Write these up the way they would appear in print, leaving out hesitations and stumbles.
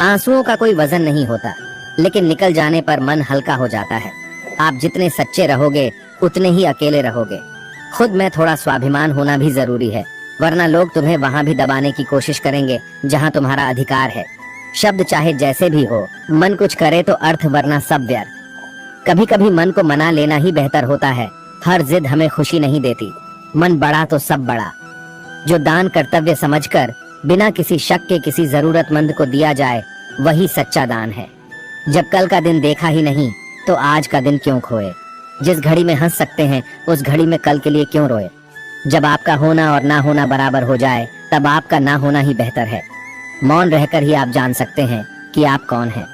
आंसुओं का कोई वजन नहीं होता, लेकिन निकल जाने पर मन हल्का हो जाता है। आप जितने सच्चे रहोगे उतने ही अकेले रहोगे। खुद में थोड़ा स्वाभिमान होना भी जरूरी है, वरना लोग तुम्हें वहां भी दबाने की कोशिश करेंगे जहां तुम्हारा अधिकार है। शब्द चाहे जैसे भी हो, मन कुछ करे तो अर्थ, वरना सब व्यर्थ। कभी कभी मन को मना लेना ही बेहतर होता है। हर जिद हमें खुशी नहीं देती। मन बड़ा तो सब बड़ा। जो दान कर्तव्य समझकर बिना किसी शक के किसी जरूरतमंद को दिया जाए, वही सच्चा दान है। जब कल का दिन देखा ही नहीं तो आज का दिन क्यों खोए। जिस घड़ी में हंस सकते हैं उस घड़ी में कल के लिए क्यों रोए। जब आपका होना और ना होना बराबर हो जाए तब आपका ना होना ही बेहतर है। मौन रहकर ही आप जान सकते हैं कि आप कौन हैं।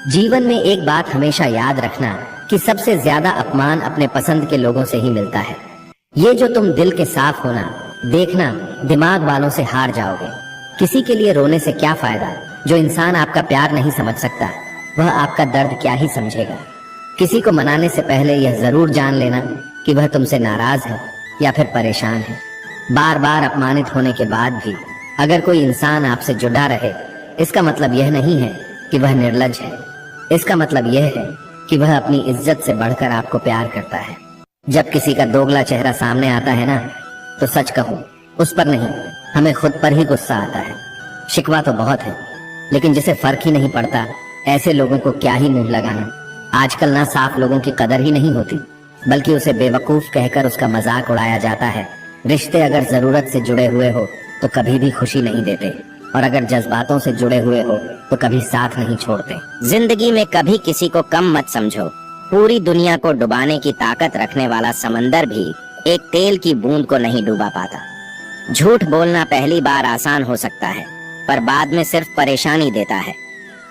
जीवन में एक बात हमेशा याद रखना कि सबसे ज्यादा अपमान अपने पसंद के लोगों से ही मिलता है। ये जो तुम दिल के साफ होना, देखना दिमाग वालों से हार जाओगे। किसी के लिए रोने से क्या फायदा। जो इंसान आपका प्यार नहीं समझ सकता वह आपका दर्द क्या ही समझेगा। किसी को मनाने से पहले यह जरूर जान लेना कि वह तुमसे नाराज है या फिर परेशान है। बार बार अपमानित होने के बाद भी अगर कोई इंसान आपसे जुड़ा रहे, इसका मतलब यह नहीं है कि वह निर्लज है। इसका मतलब यह है कि वह अपनी इज्जत से बढ़कर आपको प्यार करता है। जब किसी का दोगला चेहरा सामने आता है ना, तो सच कहूं उस पर नहीं, हमें खुद पर ही गुस्सा आता है। शिकवा तो बहुत है, लेकिन जिसे फर्क ही नहीं पड़ता, ऐसे लोगों को क्या ही मुंह लगाना। आजकल ना साफ लोगों की कदर ही नहीं होती, बल्कि उसे बेवकूफ कहकर उसका मजाक उड़ाया जाता है। रिश्ते अगर जरूरत से जुड़े हुए हो तो कभी भी खुशी नहीं देते, और अगर जज्बातों से जुड़े हुए हो तो कभी साथ नहीं छोड़ते। जिंदगी में कभी किसी को कम मत समझो। पूरी दुनिया को डुबाने की ताकत रखने वाला समंदर भी एक तेल की बूंद को नहीं डुबा पाता। झूठ बोलना पहली बार आसान हो सकता है, पर बाद में सिर्फ परेशानी देता है।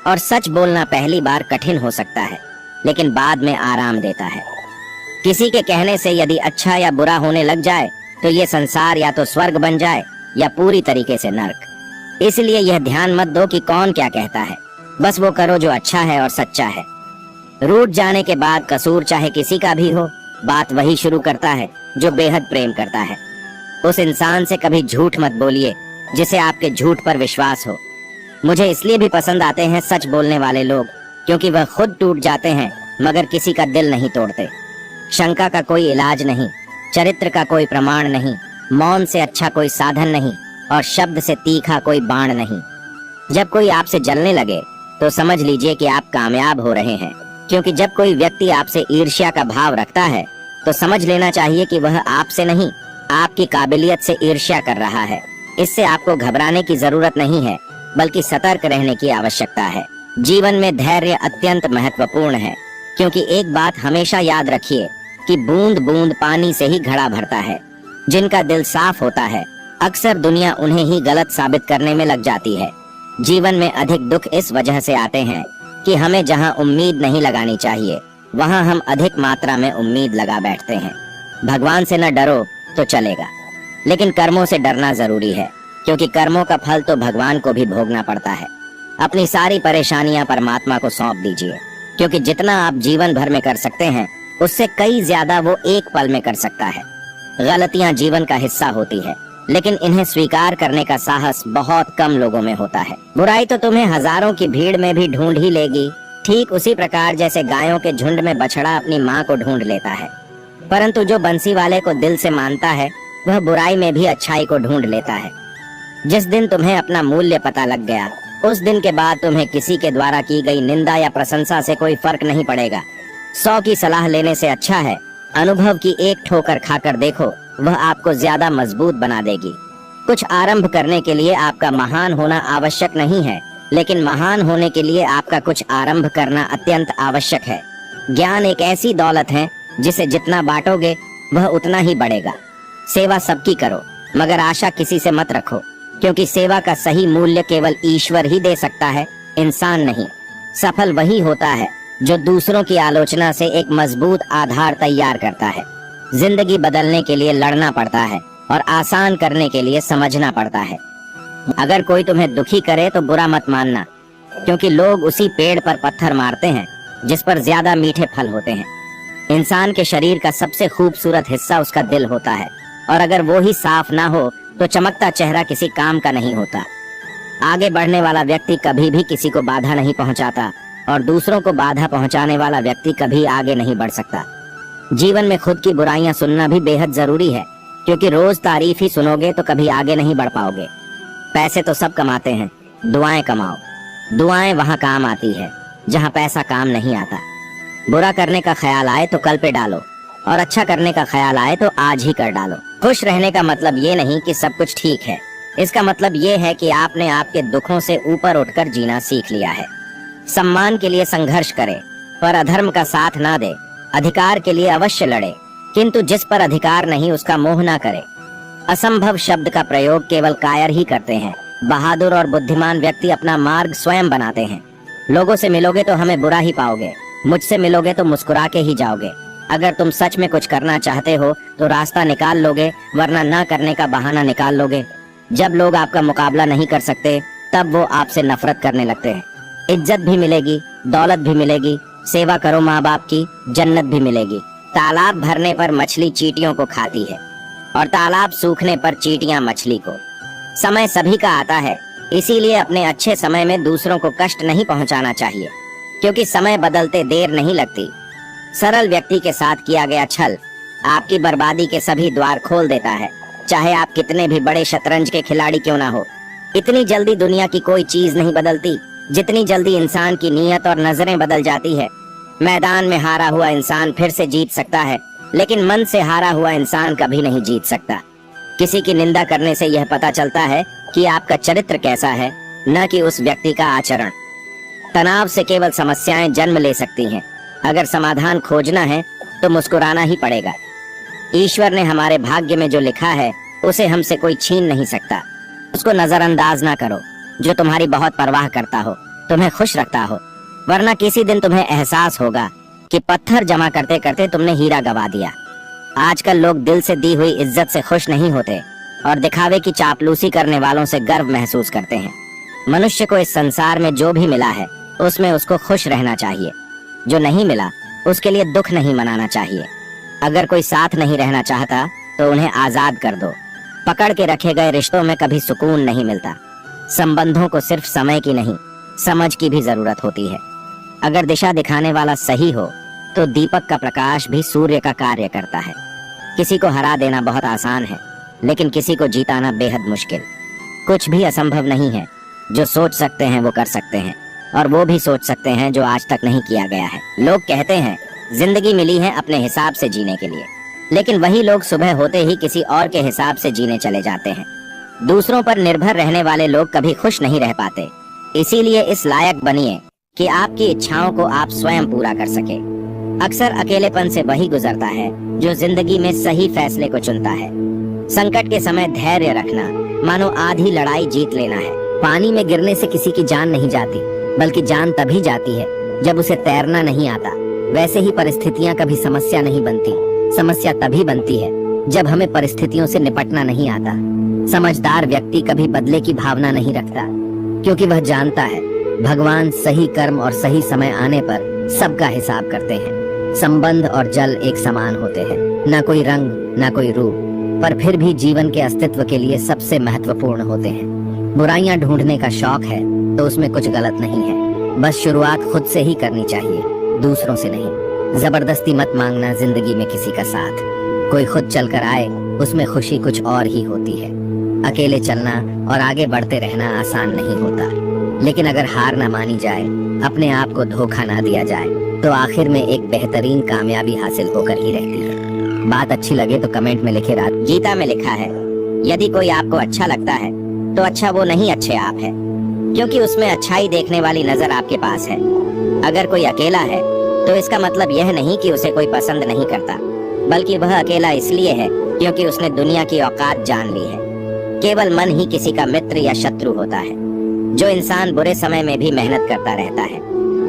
और सच बोलना पहली बार कठिन हो सकता है, लेकिन बाद में आराम देता है। किसी के कहने से यदि अच्छा या बुरा होने लग जाए तो ये संसार या तो स्वर्ग बन जाए या पूरी तरीके से नर्क। इसलिए यह ध्यान मत दो कि कौन क्या कहता है, बस वो करो जो अच्छा है और सच्चा है। रूठ जाने के बाद कसूर चाहे किसी का भी हो, बात वही शुरू करता है जो बेहद प्रेम करता है। उस इंसान से कभी झूठ मत बोलिए जिसे आपके झूठ पर विश्वास हो। मुझे इसलिए भी पसंद आते हैं सच बोलने वाले लोग, क्योंकि वह खुद टूट जाते हैं मगर किसी का दिल नहीं तोड़ते। शंका का कोई इलाज नहीं, चरित्र का कोई प्रमाण नहीं, मौन से अच्छा कोई साधन नहीं, और शब्द से तीखा कोई बाण नहीं। जब कोई आपसे जलने लगे तो समझ लीजिए कि आप कामयाब हो रहे हैं, क्योंकि जब कोई व्यक्ति आपसे ईर्ष्या का भाव रखता है तो समझ लेना चाहिए कि वह आपसे नहीं, आपकी काबिलियत से ईर्ष्या कर रहा है। इससे आपको घबराने की जरूरत नहीं है, बल्कि सतर्क रहने की आवश्यकता है। जीवन में धैर्य अत्यंत महत्वपूर्ण है, क्योंकि एक बात हमेशा याद रखिए कि बूंद बूंद पानी से ही घड़ा भरता है। जिनका दिल साफ होता है, अक्सर दुनिया उन्हें ही गलत साबित करने में लग जाती है। जीवन में अधिक दुख इस वजह से आते हैं कि हमें जहां उम्मीद नहीं लगानी चाहिए, वहां हम अधिक मात्रा में उम्मीद लगा बैठते हैं। भगवान से न डरो तो चलेगा, लेकिन कर्मों से डरना जरूरी है, क्योंकि कर्मों का फल तो भगवान को भी भोगना पड़ता है। अपनी सारी परेशानियां परमात्मा को सौंप दीजिए, क्योंकि जितना आप जीवन भर में कर सकते हैं उससे कई ज्यादा वो एक पल में कर सकता है। गलतियां जीवन का हिस्सा होती है, लेकिन इन्हें स्वीकार करने का साहस बहुत कम लोगों में होता है। बुराई तो तुम्हें हजारों की भीड़ में भी ढूंढ ही लेगी, ठीक उसी प्रकार जैसे गायों के झुंड में बछड़ा अपनी माँ को ढूंढ लेता है। परंतु जो बंसी वाले को दिल से मानता है, वह बुराई में भी अच्छाई को ढूंढ लेता है। जिस दिन तुम्हें अपना मूल्य पता लग गया, उस दिन के बाद तुम्हें किसी के द्वारा की गई निंदा या प्रशंसा से कोई फर्क नहीं पड़ेगा। 100 की सलाह लेने से अच्छा है अनुभव की एक ठोकर खाकर देखो, वह आपको ज्यादा मजबूत बना देगी। कुछ आरंभ करने के लिए आपका महान होना आवश्यक नहीं है, लेकिन महान होने के लिए आपका कुछ आरंभ करना अत्यंत आवश्यक है। ज्ञान एक ऐसी दौलत है जिसे जितना बांटोगे वह उतना ही बढ़ेगा। सेवा सबकी करो, मगर आशा किसी से मत रखो, क्योंकि सेवा का सही मूल्य केवल ईश्वर ही दे सकता है, इंसान नहीं। सफल वही होता है जो दूसरों की आलोचना से एक मजबूत आधार तैयार करता है। जिंदगी बदलने के लिए लड़ना पड़ता है और आसान करने के लिए समझना पड़ता है। अगर कोई तुम्हें दुखी करे तो बुरा मत मानना, क्योंकि लोग उसी पेड़ पर पत्थर मारते हैं जिस पर ज्यादा मीठे फल होते हैं। इंसान के शरीर का सबसे खूबसूरत हिस्सा उसका दिल होता है, और अगर वो ही साफ ना हो तो चमकता चेहरा किसी काम का नहीं होता। आगे बढ़ने वाला व्यक्ति कभी भी किसी को बाधा नहीं पहुंचाता और दूसरों को बाधा पहुंचाने वाला व्यक्ति कभी आगे नहीं बढ़ सकता। जीवन में खुद की बुराइयां सुनना भी बेहद जरूरी है, क्योंकि रोज तारीफ ही सुनोगे तो कभी आगे नहीं बढ़ पाओगे। पैसे तो सब कमाते हैं, दुआएं कमाओ। दुआएं वहां काम आती है जहां पैसा काम नहीं आता। बुरा करने का ख्याल आए तो कल पे डालो और अच्छा करने का ख्याल आए तो आज ही कर डालो। खुश रहने का मतलब ये नहीं कि सब कुछ ठीक है, इसका मतलब ये है कि आपने आपके दुखों से ऊपर उठकर जीना सीख लिया है। सम्मान के लिए संघर्ष करे पर अधर्म का साथ ना दे। अधिकार के लिए अवश्य लड़े, किंतु जिस पर अधिकार नहीं उसका मोह ना करे। असंभव शब्द का प्रयोग केवल कायर ही करते हैं। बहादुर और बुद्धिमान व्यक्ति अपना मार्ग स्वयं बनाते हैं। लोगों से मिलोगे तो हमें बुरा ही पाओगे, मुझसे मिलोगे तो मुस्कुरा के ही जाओगे। अगर तुम सच में कुछ करना चाहते हो तो रास्ता निकाल लोगे, वरना ना करने का बहाना निकाल लोगे। जब लोग आपका मुकाबला नहीं कर सकते तब वो आपसे नफरत करने लगते हैं। इज्जत भी मिलेगी, दौलत भी मिलेगी, सेवा करो माँ बाप की, जन्नत भी मिलेगी। तालाब भरने पर मछली चींटियों को खाती है और तालाब सूखने पर चींटियां मछली को। समय सभी का आता है, इसीलिए अपने अच्छे समय में दूसरों को कष्ट नहीं पहुंचाना चाहिए, क्योंकि समय बदलते देर नहीं लगती। सरल व्यक्ति के साथ किया गया छल आपकी बर्बादी के सभी द्वार खोल देता है, चाहे आप कितने भी बड़े शतरंज के खिलाड़ी क्यों ना हो। इतनी जल्दी दुनिया की कोई चीज नहीं बदलती जितनी जल्दी इंसान की नीयत और नजरें बदल जाती है। मैदान में हारा हुआ इंसान फिर से जीत सकता है, लेकिन मन से हारा हुआ इंसान कभी नहीं जीत सकता। किसी की निंदा करने से यह पता चलता है कि आपका चरित्र कैसा है, न कि उस व्यक्ति का आचरण। तनाव से केवल समस्याएं जन्म ले सकती हैं। अगर समाधान खोजना है तो मुस्कुराना ही पड़ेगा। ईश्वर ने हमारे भाग्य में जो लिखा है उसे हमसे कोई छीन नहीं सकता। उसको नजरअंदाज ना करो। जो तुम्हारी बहुत परवाह करता हो, तुम्हें खुश रखता हो, वरना किसी दिन तुम्हें एहसास होगा कि पत्थर जमा करते करते तुमने हीरा गवा दिया। आजकल लोग दिल से दी हुई इज्जत से खुश नहीं होते और दिखावे की चापलूसी करने वालों से गर्व महसूस करते हैं। मनुष्य को इस संसार में जो भी मिला है उसमें उसको खुश रहना चाहिए। जो नहीं मिला उसके लिए दुख नहीं मनाना चाहिए। अगर कोई साथ नहीं रहना चाहता तो उन्हें आजाद कर दो। पकड़ के रखे गए रिश्तों में कभी सुकून नहीं मिलता। संबंधों को सिर्फ समय की नहीं, समझ की भी जरूरत होती है। अगर दिशा दिखाने वाला सही हो तो दीपक का प्रकाश भी सूर्य का कार्य करता है। किसी को हरा देना बहुत आसान है, लेकिन किसी को जीताना बेहद मुश्किल। कुछ भी असंभव नहीं है। जो सोच सकते हैं वो कर सकते हैं, और वो भी सोच सकते हैं जो आज तक नहीं किया गया है। लोग कहते हैं जिंदगी मिली है अपने हिसाब से जीने के लिए, लेकिन वही लोग सुबह होते ही किसी और के हिसाब से जीने चले जाते हैं। दूसरों पर निर्भर रहने वाले लोग कभी खुश नहीं रह पाते। इसीलिए इस लायक बनिए कि आपकी इच्छाओं को आप स्वयं पूरा कर सके। अक्सर अकेलेपन से वही गुजरता है जो जिंदगी में सही फैसले को चुनता है। संकट के समय धैर्य रखना मानो आधी लड़ाई जीत लेना है। पानी में गिरने से किसी की जान नहीं जाती, बल्कि जान तभी जाती है जब उसे तैरना नहीं आता। वैसे ही परिस्थितियां कभी समस्या नहीं बनती, समस्या तभी बनती है जब हमें परिस्थितियों से निपटना नहीं आता। समझदार व्यक्ति कभी बदले की भावना नहीं रखता, क्योंकि वह जानता है भगवान सही कर्म और सही समय आने पर सबका हिसाब करते हैं। संबंध और जल एक समान होते हैं, न कोई रंग न कोई रूप, पर फिर भी जीवन के अस्तित्व के लिए सबसे महत्वपूर्ण होते हैं। बुराइयां ढूंढने का शौक है तो उसमें कुछ गलत नहीं है, बस शुरुआत खुद से ही करनी चाहिए, दूसरों से नहीं। जबरदस्ती मत मांगना जिंदगी में किसी का साथ। कोई खुद चलकर आए उसमें खुशी कुछ और ही होती है। अकेले चलना और आगे बढ़ते रहना आसान नहीं होता, लेकिन अगर हार ना मानी जाए, अपने आप को धोखा ना दिया जाए, तो आखिर में एक बेहतरीन कामयाबी हासिल होकर ही रहती है। बात अच्छी लगे तो कमेंट में लिखे। गीता में लिखा है, यदि कोई आपको अच्छा लगता है तो अच्छा वो नहीं अच्छे आप है, क्योंकि उसमें अच्छाई देखने वाली नजर आपके पास है। अगर कोई अकेला है तो इसका मतलब यह नहीं कि उसे कोई पसंद नहीं करता, बल्कि वह अकेला इसलिए है क्योंकि उसने दुनिया की औकात जान ली है। केवल मन ही किसी का मित्र या शत्रु होता है। जो इंसान बुरे समय में भी मेहनत करता रहता है,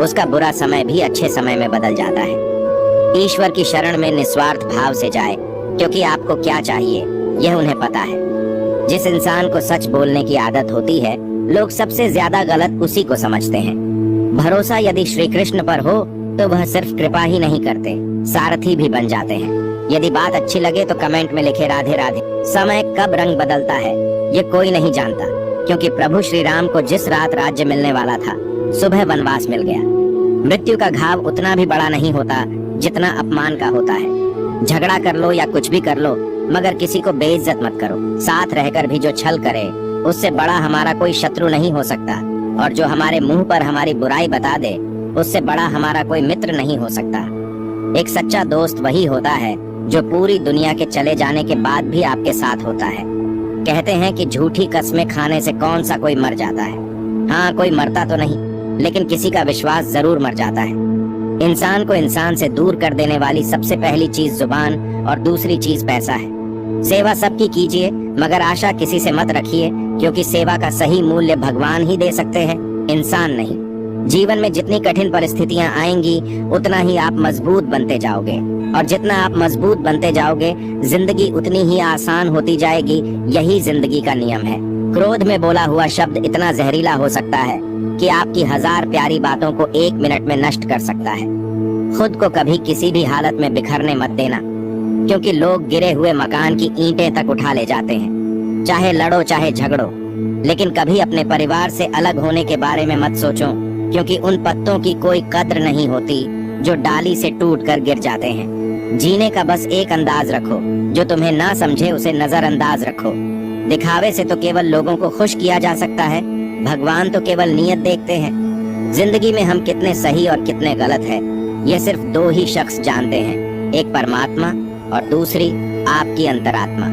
उसका बुरा समय भी अच्छे समय में बदल जाता है। ईश्वर की शरण में निस्वार्थ भाव से जाए, क्योंकि आपको क्या चाहिए यह उन्हें पता है। जिस इंसान को सच बोलने की आदत होती है, लोग सबसे ज्यादा गलत उसी को समझते हैं। भरोसा यदि श्री कृष्ण पर हो तो वह सिर्फ कृपा ही नहीं करते, सारथी भी बन जाते हैं। यदि बात अच्छी लगे तो कमेंट में लिखे राधे राधे। समय कब रंग बदलता है ये कोई नहीं जानता, क्योंकि प्रभु श्री राम को जिस रात राज्य मिलने वाला था, सुबह वनवास मिल गया। मृत्यु का घाव उतना भी बड़ा नहीं होता जितना अपमान का होता है। झगड़ा कर लो या कुछ भी कर लो, मगर किसी को बेइज्जत मत करो। साथ रहकर भी जो छल करे, उससे बड़ा हमारा कोई शत्रु नहीं हो सकता। और जो हमारे मुंह पर हमारी बुराई बता दे, उससे बड़ा हमारा कोई मित्र नहीं हो सकता। एक सच्चा दोस्त वही होता है जो पूरी दुनिया के चले जाने के बाद भी आपके साथ होता है। कहते हैं कि झूठी कस्में खाने से कौन सा कोई मर जाता है। हाँ, कोई मरता तो नहीं, लेकिन किसी का विश्वास जरूर मर जाता है। इंसान को इंसान से दूर कर देने वाली सबसे पहली चीज जुबान और दूसरी चीज पैसा है। सेवा सबकी कीजिए, मगर आशा किसी से मत रखिए, क्योंकि सेवा का सही मूल्य भगवान ही दे सकते हैं, इंसान नहीं। जीवन में जितनी कठिन परिस्थितियां आएंगी, उतना ही आप मजबूत बनते जाओगे, और जितना आप मजबूत बनते जाओगे, जिंदगी उतनी ही आसान होती जाएगी। यही जिंदगी का नियम है। क्रोध में बोला हुआ शब्द इतना जहरीला हो सकता है कि आपकी 1000 प्यारी बातों को 1 मिनट में नष्ट कर सकता है। खुद को कभी किसी भी हालत में बिखरने मत देना, क्योंकि लोग गिरे हुए मकान की ईंटें तक उठा ले जाते हैं। चाहे लड़ो चाहे झगड़ो, लेकिन कभी अपने परिवार से अलग होने के बारे में मत सोचो, क्योंकि उन पत्तों की कोई कद्र नहीं होती जो डाली से टूटकर गिर जाते हैं। जीने का बस एक अंदाज रखो, जो तुम्हें ना समझे उसे नजरअंदाज रखो। दिखावे से तो केवल लोगों को खुश किया जा सकता है, भगवान तो केवल नीयत देखते हैं। जिंदगी में हम कितने सही और कितने गलत हैं, ये सिर्फ 2 ही शख्स जानते हैं, एक परमात्मा और दूसरी आपकी अंतरात्मा।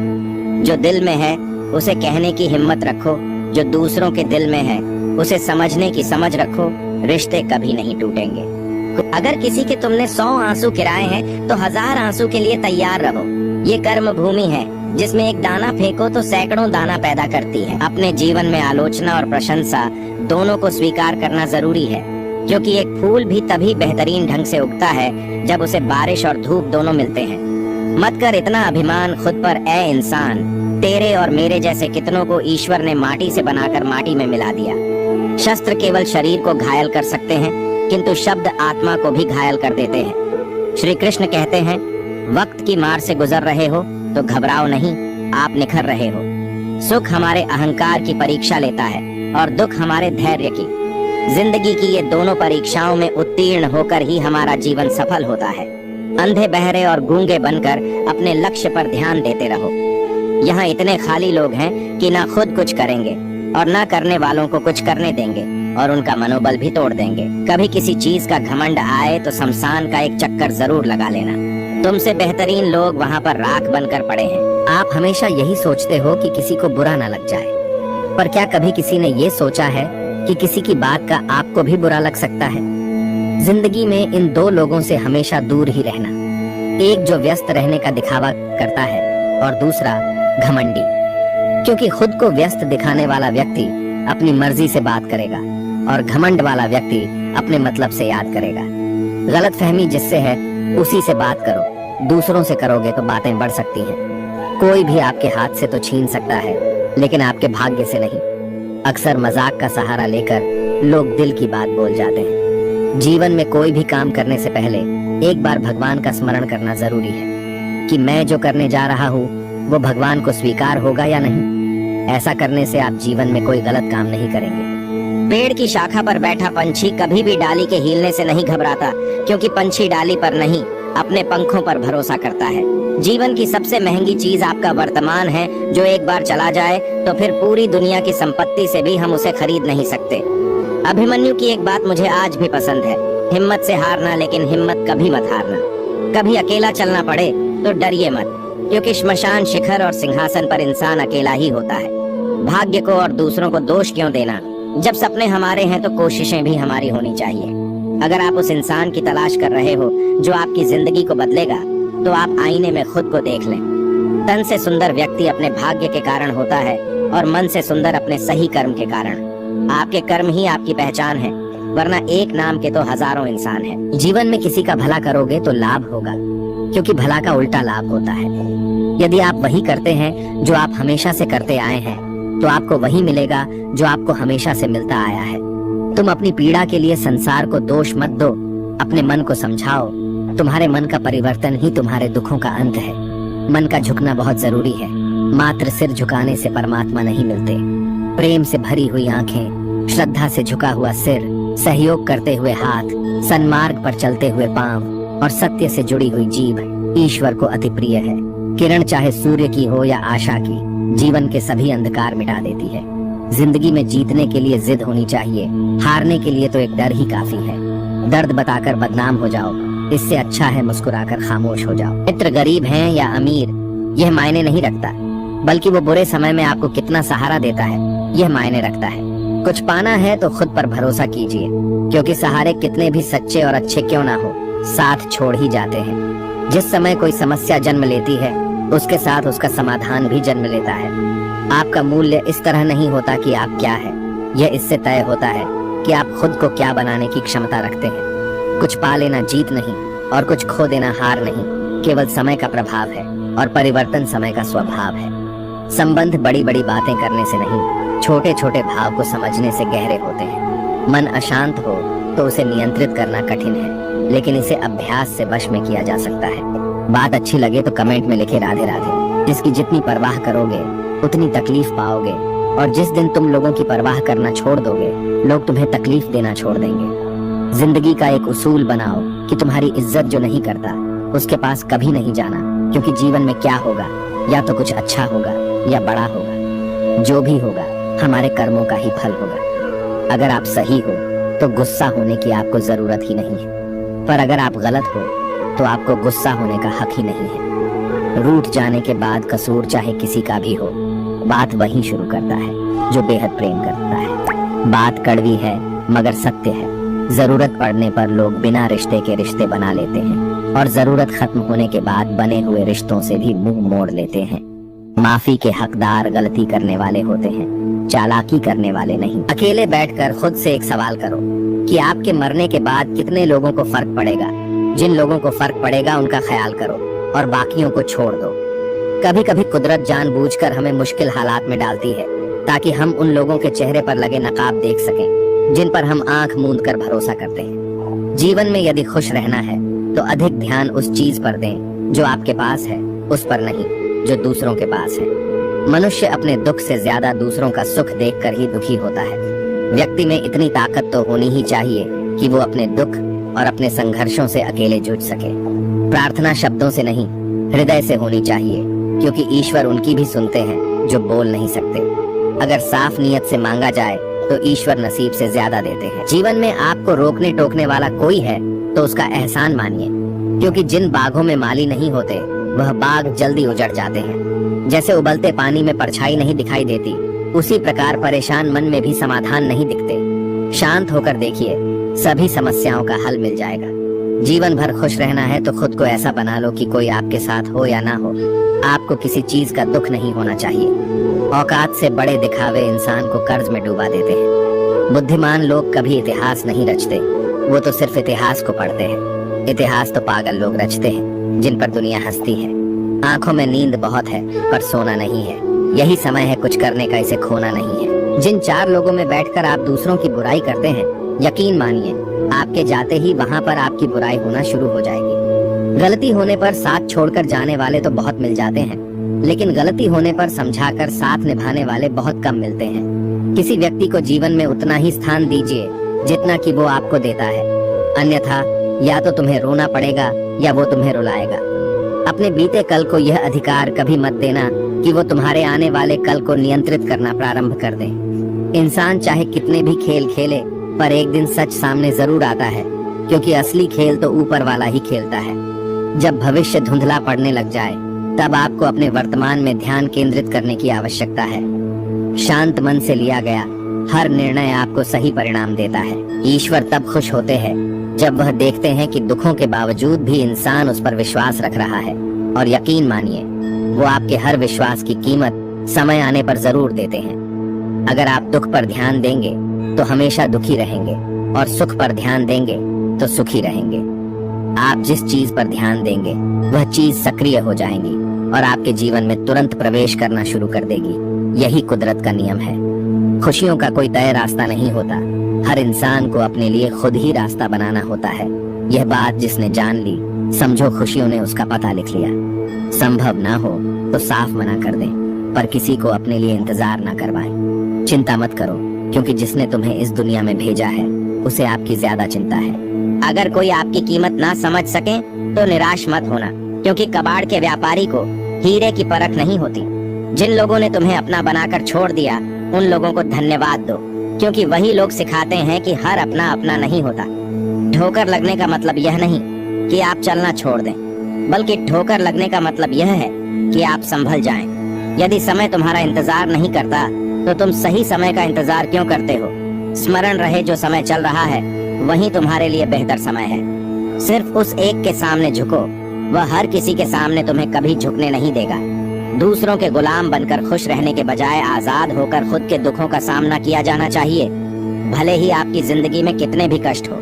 जो दिल में है उसे कहने की हिम्मत रखो, जो दूसरों के दिल में है उसे समझने की समझ रखो। रिश्ते कभी नहीं टूटेंगे। अगर किसी के तुमने 100 आंसू गिराए हैं, तो 1000 आंसू के लिए तैयार रहो। ये कर्म भूमि है, जिसमें एक दाना फेंको तो सैकड़ों दाना पैदा करती है। अपने जीवन में आलोचना और प्रशंसा दोनों को स्वीकार करना जरूरी है, क्योंकि एक फूल भी तभी बेहतरीन ढंग से उगता है जब उसे बारिश और धूप दोनों मिलते हैं। मत कर इतना अभिमान खुद पर ए इंसान। तेरे और मेरे जैसे कितनों को ईश्वर ने माटी से बनाकर माटी में मिला दिया। शस्त्र केवल शरीर को घायल कर सकते हैं, किंतु शब्द आत्मा को भी घायल कर देते हैं। श्री कृष्ण कहते हैं, वक्त की मार से गुजर रहे हो तो घबराओ नहीं, आप निखर रहे हो। सुख हमारे अहंकार की परीक्षा लेता है और दुख हमारे धैर्य की। जिंदगी की ये दोनों परीक्षाओं में उत्तीर्ण होकर ही हमारा जीवन सफल होता है। अंधे बहरे और गूंगे बनकर अपने लक्ष्य पर ध्यान देते रहो। यहाँ इतने खाली लोग हैं कि ना खुद कुछ करेंगे और ना करने वालों को कुछ करने देंगे, और उनका मनोबल भी तोड़ देंगे। कभी किसी चीज का घमंड आए तो शमशान का एक चक्कर जरूर लगा लेना। तुमसे बेहतरीन लोग वहाँ पर राख बनकर पड़े हैं। आप हमेशा यही सोचते हो कि किसी को बुरा ना लग जाए, पर क्या कभी किसी ने ये सोचा है कि किसी की बात का आपको भी बुरा लग सकता है? जिंदगी में इन 2 लोगों से हमेशा दूर ही रहना, एक जो व्यस्त रहने का दिखावा करता है और दूसरा घमंडी, क्योंकि खुद को व्यस्त दिखाने वाला व्यक्ति अपनी मर्जी से बात करेगा और घमंड वाला व्यक्ति अपने मतलब से याद करेगा। गलतफहमी जिससे है उसी से बात करो, दूसरों से करोगे तो बातें बढ़ सकती हैं। कोई भी आपके हाथ से तो छीन सकता है, लेकिन आपके भाग्य से नहीं। अक्सर मजाक का सहारा लेकर लोग दिल की बात बोल जाते हैं। जीवन में कोई भी काम करने से पहले एक बार भगवान का स्मरण करना जरूरी है कि मैं जो करने जा रहा हूँ वो भगवान को स्वीकार होगा या नहीं। ऐसा करने से आप जीवन में कोई गलत काम नहीं करेंगे। पेड़ की शाखा पर बैठा पंछी कभी भी डाली के हिलने से नहीं घबराता, क्योंकि पंछी डाली पर नहीं, अपने पंखों पर भरोसा करता है। जीवन की सबसे महंगी चीज आपका वर्तमान है, जो एक बार चला जाए तो फिर पूरी दुनिया की संपत्ति से भी हम उसे खरीद नहीं सकते। अभिमन्यु की एक बात मुझे आज भी पसंद है, हिम्मत से हारना, लेकिन हिम्मत कभी मत हारना। कभी अकेला चलना पड़े तो डरिए मत, क्योंकि श्मशान शिखर और सिंहासन पर इंसान अकेला ही होता है। भाग्य को और दूसरों को दोष क्यों देना? जब सपने हमारे हैं तो कोशिशें भी हमारी होनी चाहिए। अगर आप उस इंसान की तलाश कर रहे हो जो आपकी जिंदगी को बदलेगा, तो आप आईने में खुद को देख लें। तन से सुंदर व्यक्ति अपने भाग्य के कारण होता है, और मन से सुंदर अपने सही कर्म के कारण। आपके कर्म ही आपकी पहचान है, वरना एक नाम के तो हजारों इंसान हैं। जीवन में किसी का भला करोगे तो लाभ होगा, क्योंकि भला का उल्टा लाभ होता है। यदि आप वही करते हैं जो आप हमेशा से करते आए हैं, तो आपको वही मिलेगा जो आपको हमेशा से मिलता आया है। तुम अपनी पीड़ा के लिए संसार को दोष मत दो, अपने मन को समझाओ। तुम्हारे मन का परिवर्तन ही तुम्हारे दुखों का अंत है। मन का झुकना बहुत जरूरी है, मात्र सिर झुकाने से परमात्मा नहीं मिलते। प्रेम से भरी हुई आंखें, श्रद्धा से झुका हुआ सिर, सहयोग करते हुए हाथ, सन्मार्ग पर चलते हुए पांव और सत्य से जुड़ी हुई जीभ ईश्वर को अति प्रिय है। किरण चाहे सूर्य की हो या आशा की, जीवन के सभी अंधकार मिटा देती है। जिंदगी में जीतने के लिए जिद होनी चाहिए, हारने के लिए तो एक डर ही काफी है। दर्द बताकर बदनाम हो जाओ, इससे अच्छा है मुस्कुराकर खामोश हो जाओ। मित्र गरीब हैं या अमीर यह मायने नहीं रखता, बल्कि वो बुरे समय में आपको कितना सहारा देता है यह मायने रखता है। कुछ पाना है तो खुद पर भरोसा कीजिए, क्योंकि सहारे कितने भी सच्चे और अच्छे क्यों ना हो, साथ छोड़ ही जाते हैं। जिस समय कोई समस्या जन्म लेती है, उसके साथ उसका समाधान भी जन्म लेता है। आपका मूल्य इस तरह नहीं होता कि आप क्या है, यह इससे तय होता है कि आप खुद को क्या बनाने की क्षमता रखते हैं। कुछ पा लेना जीत नहीं और कुछ खो देना हार नहीं, केवल समय का प्रभाव है और परिवर्तन समय का स्वभाव है। संबंध बड़ी बड़ी बातें करने से नहीं, छोटे छोटे भाव को समझने से गहरे होते हैं। मन अशांत हो तो उसे नियंत्रित करना कठिन है, लेकिन इसे अभ्यास से वश में किया जा सकता है। बात अच्छी लगे तो कमेंट में लिखे राधे राधे। जिसकी जितनी परवाह करोगे उतनी तकलीफ पाओगे, और जिस दिन तुम लोगों की परवाह करना छोड़ दोगे, लोग तुम्हें तकलीफ देना छोड़ देंगे। जिंदगी का एक उसूल बनाओ कि तुम्हारी इज्जत जो नहीं करता उसके पास कभी नहीं जाना, क्योंकि जीवन में क्या होगा, या तो कुछ अच्छा होगा या बड़ा होगा। जो भी होगा हमारे कर्मों का ही फल होगा। अगर आप सही हो तो गुस्सा होने की आपको जरूरत ही नहीं है, पर अगर आप गलत हो तो आपको गुस्सा होने का हक ही नहीं है। रूठ जाने के बाद कसूर चाहे किसी का भी हो, बात वही शुरू करता है जो बेहद प्रेम करता है। बात कड़वी है मगर सत्य है। जरूरत पड़ने पर लोग बिना रिश्ते के रिश्ते बना लेते हैं, और जरूरत खत्म होने के बाद बने हुए रिश्तों से भी मुंह मोड़ लेते हैं। माफी के हकदार गलती करने वाले होते हैं, चालाकी करने वाले नहीं। अकेले बैठकर खुद से एक सवाल करो कि आपके मरने के बाद कितने लोगों को फर्क पड़ेगा। जिन लोगों को फर्क पड़ेगा उनका ख्याल करो और बाकियों को छोड़ दो। कभी कभी कुदरत जानबूझकर हमें मुश्किल हालात में डालती है, ताकि हम उन लोगों के चेहरे पर लगे नकाब देख सकें जिन पर हम आंख मूंद कर भरोसा करते हैं। जीवन में यदि खुश रहना है तो अधिक ध्यान उस चीज पर दें जो आपके पास है, उस पर नहीं जो दूसरों के पास है। मनुष्य अपने दुख से ज्यादा दूसरों का सुख देखकर ही दुखी होता है। व्यक्ति में इतनी ताकत तो होनी ही चाहिए कि वो अपने दुख और अपने संघर्षों से अकेले जूझ सके। प्रार्थना शब्दों से नहीं, हृदय से होनी चाहिए, क्योंकि ईश्वर उनकी भी सुनते हैं जो बोल नहीं सकते। अगर साफ नीयत से मांगा जाए तो ईश्वर नसीब से ज्यादा देते हैं। जीवन में आपको रोकने टोकने वाला कोई है तो उसका एहसान मानिए, क्योंकि जिन बागों में माली नहीं होते वह बाग जल्दी उजड़ जाते हैं। जैसे उबलते पानी में परछाई नहीं दिखाई देती, उसी प्रकार परेशान मन में भी समाधान नहीं दिखते। शांत होकर देखिए, सभी समस्याओं का हल मिल जाएगा। जीवन भर खुश रहना है तो खुद को ऐसा बना लो कि कोई आपके साथ हो या ना हो, आपको किसी चीज का दुख नहीं होना चाहिए। औकात से बड़े दिखावे इंसान को कर्ज में डुबा देते हैं। बुद्धिमान लोग कभी इतिहास नहीं रचते, वो तो सिर्फ इतिहास को पढ़ते हैं। इतिहास तो पागल लोग रचते हैं जिन पर दुनिया हंसती है। आंखों में नींद बहुत है पर सोना नहीं है। यही समय है कुछ करने का, इसे खोना नहीं है। जिन चार लोगों में बैठकर आप दूसरों की बुराई करते हैं, यकीन मानिए आपके जाते ही वहाँ पर आपकी बुराई होना शुरू हो जाएगी। गलती होने पर साथ छोड़कर जाने वाले तो बहुत मिल जाते हैं, लेकिन गलती होने पर समझाकर साथ निभाने वाले बहुत कम मिलते हैं। किसी व्यक्ति को जीवन में उतना ही स्थान दीजिए जितना कि वो आपको देता है, अन्यथा या तो तुम्हें रोना पड़ेगा या वो तुम्हें रुलाएगा। अपने बीते कल को यह अधिकार कभी मत देना कि वो तुम्हारे आने वाले कल को नियंत्रित करना प्रारंभ कर दे। इंसान चाहे कितने भी खेल खेले, पर एक दिन सच सामने जरूर आता है, क्योंकि असली खेल तो ऊपर वाला ही खेलता है। जब भविष्य धुंधला पड़ने लग जाए, तब आपको अपने वर्तमान में ध्यान केंद्रित करने की आवश्यकता है। शांत मन से लिया गया हर निर्णय आपको सही परिणाम देता है। ईश्वर तब खुश होते हैं जब वह देखते हैं कि दुखों के बावजूद भी इंसान उस पर विश्वास रख रहा है, और यकीन मानिए वो आपके हर विश्वास की कीमत समय आने पर जरूर देते हैं। अगर आप दुख पर ध्यान देंगे तो हमेशा दुखी रहेंगे, और सुख पर ध्यान देंगे तो सुखी रहेंगे। आप जिस चीज पर ध्यान देंगे वह चीज सक्रिय हो जाएंगी और आपके जीवन में तुरंत प्रवेश करना शुरू कर देगी। यही कुदरत का नियम है। खुशियों का कोई तय रास्ता नहीं होता, हर इंसान को अपने लिए खुद ही रास्ता बनाना होता है। यह बात जिसने जान ली, समझो खुशियों ने उसका पता लिख लिया। संभव ना हो तो साफ मना कर दें, पर किसी को अपने लिए इंतजार ना करवाएं। चिंता मत करो, क्योंकि जिसने तुम्हें इस दुनिया में भेजा है उसे आपकी ज्यादा चिंता है। अगर कोई आपकी कीमत ना समझ सके तो निराश मत होना, क्योंकि कबाड़ के व्यापारी को हीरे की परख नहीं होती। जिन लोगों ने तुम्हें अपना बनाकर छोड़ दिया उन लोगों को धन्यवाद दो, क्योंकि वही लोग सिखाते हैं कि हर अपना अपना नहीं होता। ठोकर लगने का मतलब यह नहीं कि आप चलना छोड़ दें, बल्कि ठोकर लगने का मतलब यह है कि आप संभल जाएं। यदि समय तुम्हारा इंतजार नहीं करता तो तुम सही समय का इंतजार क्यों करते हो? स्मरण रहे, जो समय चल रहा है वही तुम्हारे लिए बेहतर समय है। सिर्फ उस एक के सामने झुको, वह हर किसी के सामने तुम्हें कभी झुकने नहीं देगा। दूसरों के गुलाम बनकर खुश रहने के बजाय आजाद होकर खुद के दुखों का सामना किया जाना चाहिए। भले ही आपकी जिंदगी में कितने भी कष्ट हो,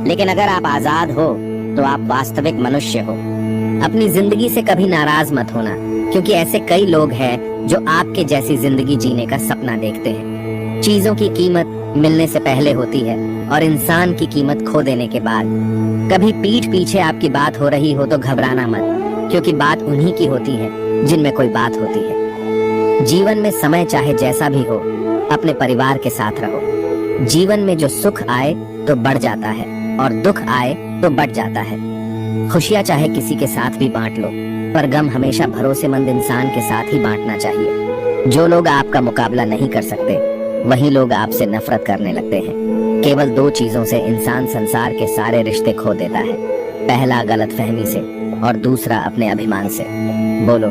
लेकिन अगर आप आजाद हो तो आप वास्तविक मनुष्य हो। अपनी जिंदगी से कभी नाराज मत होना, क्योंकि ऐसे कई लोग हैं जो आपके जैसी जिंदगी जीने का सपना देखते हैं। चीजों की कीमत मिलने से पहले होती है और इंसान की कीमत खो देने के बाद। कभी पीठ पीछे आपकी बात हो रही हो तो घबराना मत, क्योंकि बात उन्हीं की होती है जिनमें कोई बात होती है। जीवन में समय चाहे जैसा भी हो, अपने परिवार के साथ रहो। जीवन में जो सुख आए तो बढ़ जाता है और दुख आए तो बढ़ जाता है। खुशियां चाहे किसी के साथ भी बांट लो, पर गम हमेशा भरोसेमंद इंसान के साथ ही बांटना चाहिए। जो लोग आपका मुकाबला नहीं कर सकते वही लोग आपसे नफरत करने लगते हैं। केवल दो चीजों से इंसान संसार के सारे रिश्ते खो देता है, पहला गलतफहमी से और दूसरा अपने अभिमान से। बोलो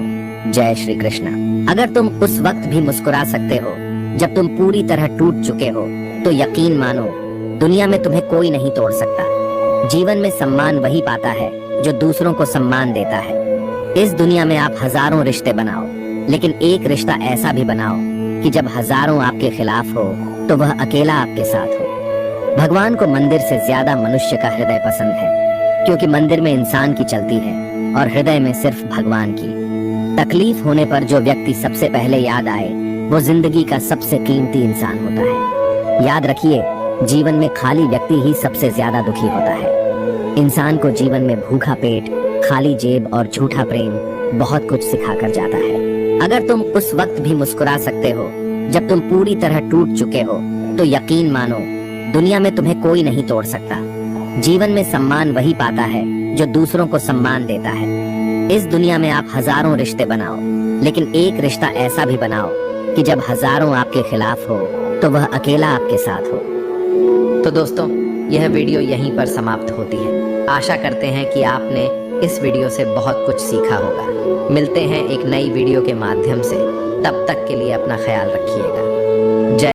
जय श्री कृष्णा। अगर तुम उस वक्त भी मुस्कुरा सकते हो जब तुम पूरी तरह टूट चुके हो, तो यकीन मानो दुनिया में तुम्हें कोई नहीं तोड़ सकता। जीवन में सम्मान वही पाता है जो दूसरों को सम्मान देता है। इस दुनिया में आप हजारों रिश्ते बनाओ, लेकिन एक रिश्ता ऐसा भी बनाओ कि जब हजारों आपके खिलाफ हो तो वह अकेला आपके साथ हो। भगवान को मंदिर से ज्यादा मनुष्य का हृदय पसंद है, क्योंकि मंदिर में इंसान की चलती है और हृदय में सिर्फ भगवान की। तकलीफ होने पर जो व्यक्ति सबसे पहले याद आए वो जिंदगी का सबसे कीमती इंसान होता है। याद रखिए, जीवन में खाली व्यक्ति ही सबसे ज्यादा दुखी होता है। इंसान को जीवन में भूखा पेट, खाली जेब और झूठा प्रेम बहुत कुछ सिखा कर जाता है। अगर तुम उस वक्त भी मुस्कुरा सकते हो जब तुम पूरी तरह टूट चुके हो, तो यकीन मानो दुनिया में तुम्हें कोई नहीं तोड़ सकता। जीवन में सम्मान वही पाता है जो दूसरों को सम्मान देता है। इस दुनिया में आप हजारों रिश्ते बनाओ, लेकिन एक रिश्ता ऐसा भी बनाओ कि जब हजारों आपके खिलाफ हो तो वह अकेला आपके साथ हो। तो दोस्तों, यह वीडियो यहीं पर समाप्त होती है। आशा करते हैं कि आपने इस वीडियो से बहुत कुछ सीखा होगा। मिलते हैं एक नई वीडियो के माध्यम से, तब तक के लिए अपना ख्याल रखिएगा।